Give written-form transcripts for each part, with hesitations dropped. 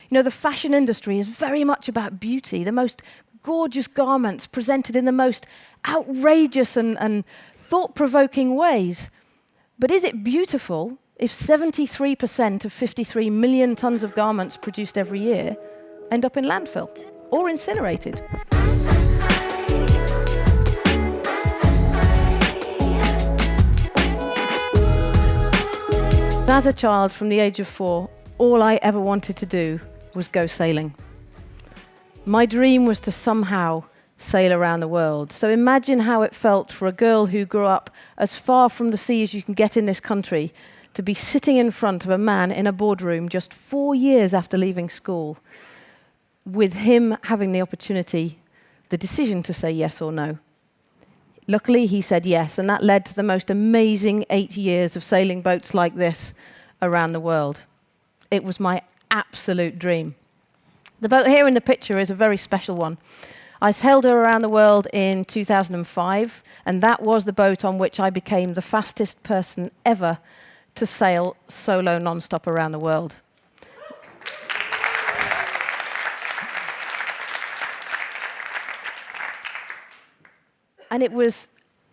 You know, the fashion industry is very much about beauty, the most gorgeous garments presented in the most outrageous and thought-provoking ways. But is it beautiful if 73% of 53 million tons of garments produced every year end up in landfill or incinerated? As a child, from the age of 4, all I ever wanted to do was go sailing. My dream was to somehow sail around the world. So imagine how it felt for a girl who grew up as far from the sea as you can get in this country to be sitting in front of a man in a boardroom just 4 years after leaving school, with him having the opportunity, the decision to say yes or no. Luckily, he said yes, and that led to the most amazing 8 years of sailing boats like this around the world. It was my absolute dream. The boat here in the picture is a very special one. I sailed her around the world in 2005, and that was the boat on which I became the fastest person ever to sail solo nonstop around the world. And it was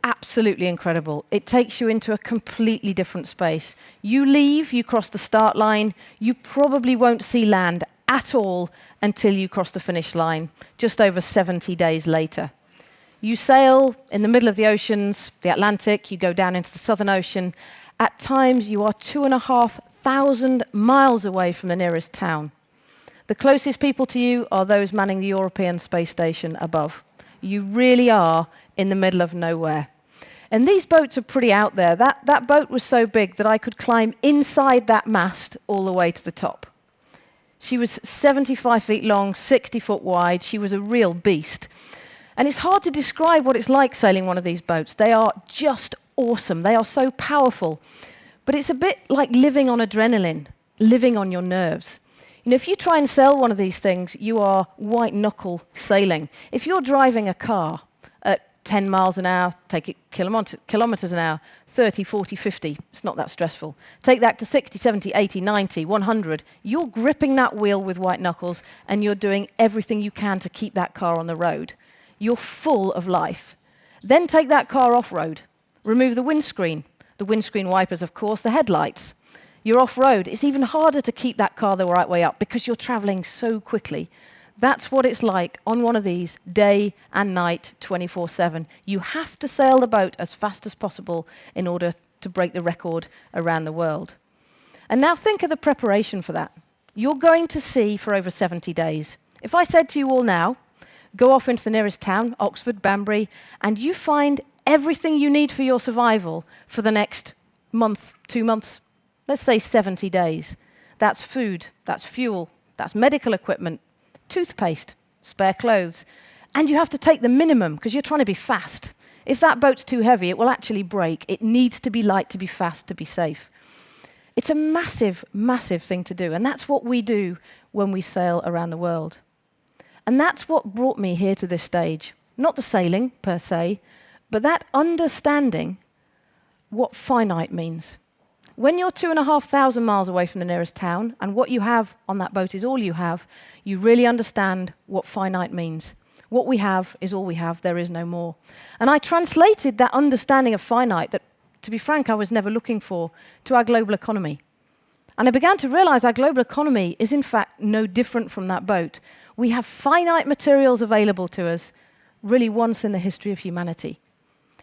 absolutely incredible. It takes you into a completely different space. You leave, you cross the start line, you probably won't see land at all until you cross the finish line, just over 70 days later. You sail in the middle of the oceans, the Atlantic, you go down into the Southern Ocean. At times, you are 2,500 miles away from the nearest town. The closest people to you are those manning the European Space Station above. You really are in the middle of nowhere. And these boats are pretty out there. That boat was so big that I could climb inside that mast all the way to the top. She was 75 feet long, 60 foot wide. She was a real beast. And it's hard to describe what it's like sailing one of these boats. They are just awesome. They are so powerful. But it's a bit like living on adrenaline, living on your nerves. You know, if you try and sail one of these things, you are white-knuckle sailing. If you're driving a car at 10 miles an hour, take it kilometers an hour, 30, 40, 50, it's not that stressful. Take that to 60, 70, 80, 90, 100. You're gripping that wheel with white knuckles, and you're doing everything you can to keep that car on the road. You're full of life. Then take that car off-road. Remove the windscreen wipers, of course, the headlights. You're off-road. It's even harder to keep that car the right way up because you're traveling so quickly. That's what it's like on one of these, day and night, 24/7. You have to sail the boat as fast as possible in order to break the record around the world. And now think of the preparation for that. You're going to sea for over 70 days. If I said to you all now, go off into the nearest town, Oxford, Banbury, and you find everything you need for your survival for the next month, 2 months, let's say 70 days. That's food, that's fuel, that's medical equipment, toothpaste, spare clothes. And you have to take the minimum because you're trying to be fast. If that boat's too heavy, it will actually break. It needs to be light to be fast, to be safe. It's a massive, massive thing to do. And that's what we do when we sail around the world. And that's what brought me here to this stage. Not the sailing, per se, but that understanding what finite means. When you're 2,500 miles away from the nearest town, and what you have on that boat is all you have, you really understand what finite means. What we have is all we have, there is no more. And I translated that understanding of finite that, to be frank, I was never looking for, to our global economy. And I began to realize our global economy is in fact no different from that boat. We have finite materials available to us, really once in the history of humanity.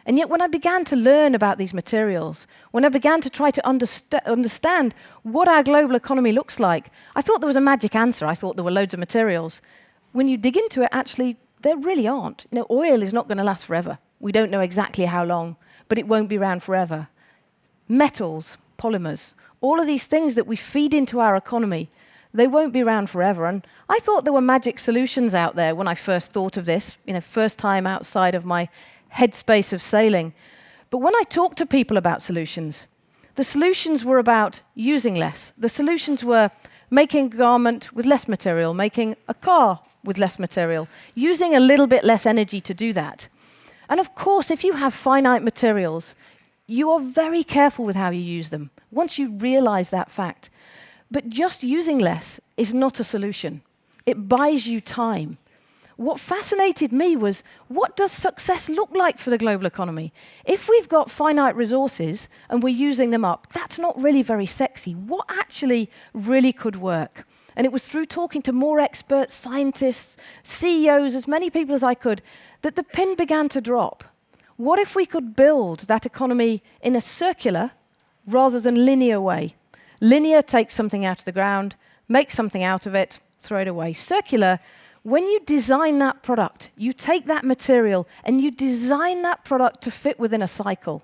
And yet when I began to learn about these materials, when I began to try to understand what our global economy looks like, I thought there was a magic answer. I thought there were loads of materials. When you dig into it, actually, there really aren't. You know, oil is not going to last forever. We don't know exactly how long, but it won't be around forever. Metals, polymers, all of these things that we feed into our economy, they won't be around forever. And I thought there were magic solutions out there when I first thought of this, first time outside of my headspace of sailing. But when I talked to people about solutions, the solutions were about using less. The solutions were making a garment with less material, making a car with less material, using a little bit less energy to do that. And of course, if you have finite materials, you are very careful with how you use them, once you realize that fact. But just using less is not a solution. It buys you time. What fascinated me was, what does success look like for the global economy? If we've got finite resources and we're using them up, that's not really very sexy. What actually really could work? And it was through talking to more experts, scientists, CEOs, as many people as I could, that the pin began to drop. What if we could build that economy in a circular rather than linear way? Linear takes something out of the ground, makes something out of it, throw it away. Circular, when you design that product, you take that material and you design that product to fit within a cycle.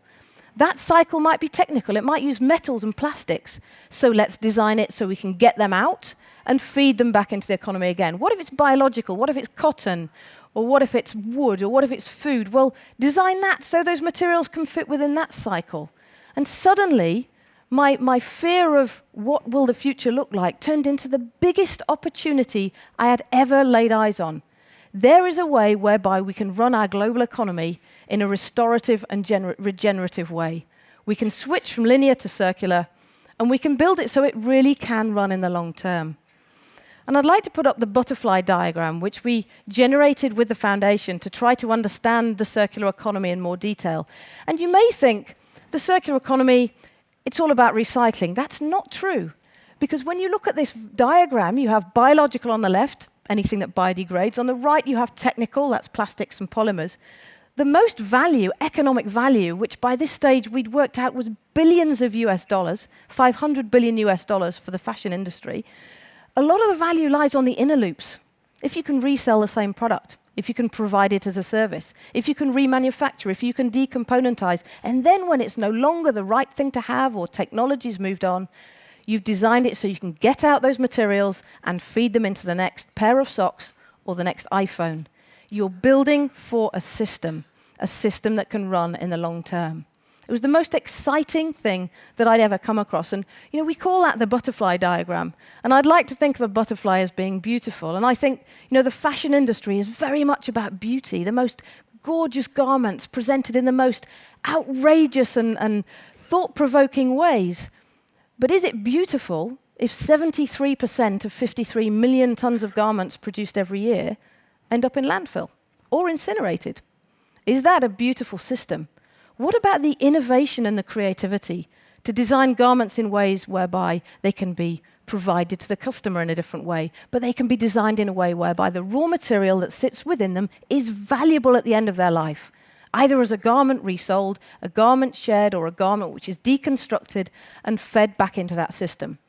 That cycle might be technical. It might use metals and plastics. So let's design it so we can get them out and feed them back into the economy again. What if it's biological? What if it's cotton? Or what if it's wood? Or what if it's food? Well, design that so those materials can fit within that cycle. And suddenly, my fear of what will the future look like turned into the biggest opportunity I had ever laid eyes on. There is a way whereby we can run our global economy in a restorative and regenerative way. We can switch from linear to circular, and we can build it so it really can run in the long term. And I'd like to put up the butterfly diagram, which we generated with the foundation to try to understand the circular economy in more detail. And you may think the circular economy, it's all about recycling. That's not true. Because when you look at this diagram, you have biological on the left, anything that biodegrades. On the right, you have technical, that's plastics and polymers. The most value, economic value, which by this stage we'd worked out was billions of US dollars, 500 billion US dollars for the fashion industry, a lot of the value lies on the inner loops. If you can resell the same product, if you can provide it as a service, if you can remanufacture, if you can decomponentize, and then when it's no longer the right thing to have or technology's moved on, you've designed it so you can get out those materials and feed them into the next pair of socks or the next iPhone. You're building for a system that can run in the long term. It was the most exciting thing that I'd ever come across. And, we call that the butterfly diagram. And I'd like to think of a butterfly as being beautiful. And I think, the fashion industry is very much about beauty, the most gorgeous garments presented in the most outrageous and thought-provoking ways. But is it beautiful if 73% of 53 million tons of garments produced every year end up in landfill or incinerated? Is that a beautiful system? What about the innovation and the creativity to design garments in ways whereby they can be provided to the customer in a different way, but they can be designed in a way whereby the raw material that sits within them is valuable at the end of their life, either as a garment resold, a garment shared, or a garment which is deconstructed and fed back into that system?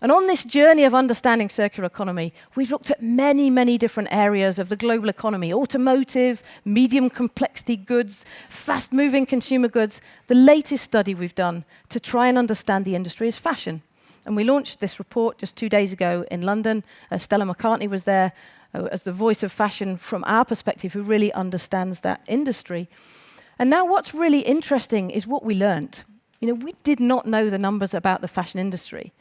And on this journey of understanding circular economy, we've looked at many, many different areas of the global economy: automotive, medium complexity goods, fast-moving consumer goods. The latest study we've done to try and understand the industry is fashion. And we launched this report just 2 days ago in London. Stella McCartney was there as the voice of fashion from our perspective, who really understands that industry. And now what's really interesting is what we learned. We did not know the numbers about the fashion industry.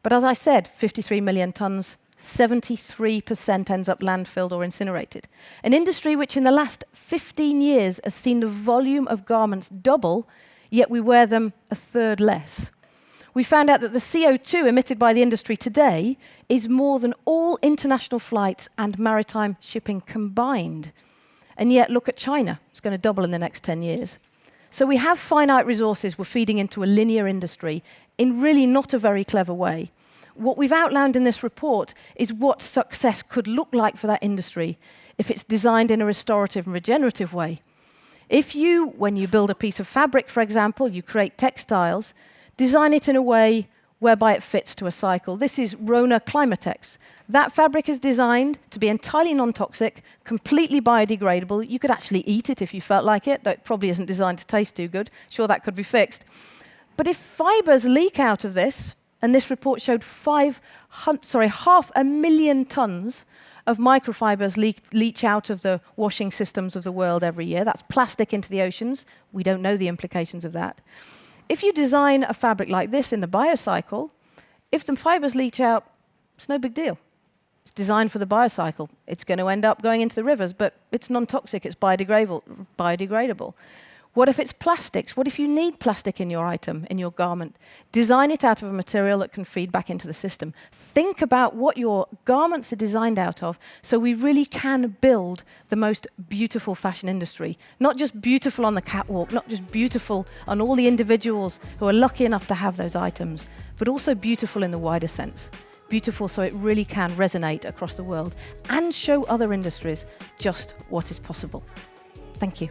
But as I said, 53 million tons, 73% ends up landfilled or incinerated. An industry which in the last 15 years has seen the volume of garments double, yet we wear them a third less. We found out that the CO2 emitted by the industry today is more than all international flights and maritime shipping combined. And yet, look at China. It's going to double in the next 10 years. So we have finite resources we're feeding into a linear industry in really not a very clever way. What we've outlined in this report is what success could look like for that industry if it's designed in a restorative and regenerative way. If you, when you build a piece of fabric, for example, you create textiles, design it in a way whereby it fits to a cycle. This is Rona Climatex. That fabric is designed to be entirely non-toxic, completely biodegradable. You could actually eat it if you felt like it, though it probably isn't designed to taste too good. Sure, that could be fixed. But if fibers leak out of this, and this report showed 500,000 tons of microfibers leach out of the washing systems of the world every year. That's plastic into the oceans. We don't know the implications of that. If you design a fabric like this in the biocycle, if the fibers leach out, it's no big deal. It's designed for the biocycle. It's going to end up going into the rivers, but it's non-toxic, it's biodegradable. What if it's plastics? What if you need plastic in your item, in your garment? Design it out of a material that can feed back into the system. Think about what your garments are designed out of so we really can build the most beautiful fashion industry. Not just beautiful on the catwalk, not just beautiful on all the individuals who are lucky enough to have those items, but also beautiful in the wider sense. Beautiful so it really can resonate across the world and show other industries just what is possible. Thank you.